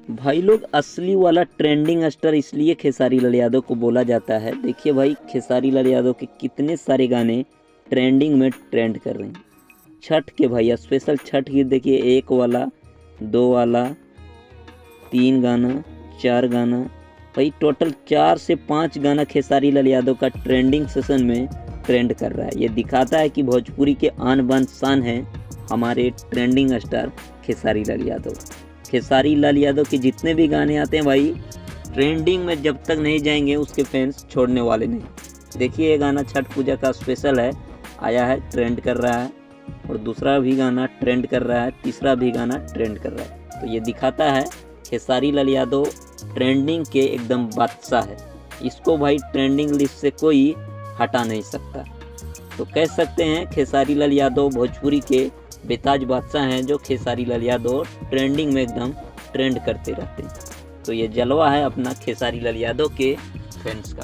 भाई लोग असली वाला ट्रेंडिंग स्टार इसलिए खेसारी लाल यादव को बोला जाता है। देखिए भाई, खेसारी लाल यादव के कितने सारे गाने ट्रेंडिंग में ट्रेंड कर रहे हैं। छठ के भाई स्पेशल छठ गीत देखिए, 1 वाला, 2 वाला, 3 गाना, 4 गाना, भाई टोटल 4 से 5 गाना खेसारी लाल यादव का ट्रेंडिंग सेशन में ट्रेंड कर रहा है। ये दिखाता है कि भोजपुरी के आन बान शान हैं हमारे ट्रेंडिंग स्टार खेसारी लाल यादव। खेसारी लाल यादव के जितने भी गाने आते हैं भाई, ट्रेंडिंग में जब तक नहीं जाएंगे उसके फैंस छोड़ने वाले नहीं। देखिए ये गाना छठ पूजा का स्पेशल है, आया है, ट्रेंड कर रहा है, और दूसरा भी गाना ट्रेंड कर रहा है, तीसरा भी गाना ट्रेंड कर रहा है। तो ये दिखाता है खेसारी लाल यादव ट्रेंडिंग के एकदम बादशाह है। इसको भाई ट्रेंडिंग लिस्ट से कोई हटा नहीं सकता। तो कह सकते हैं खेसारी लाल यादव भोजपुरी के बेताज बादशाह हैं, जो खेसारी लाल यादव ट्रेंडिंग में एकदम ट्रेंड करते रहते हैं। तो ये जलवा है अपना खेसारी लाल यादव के फैंस का।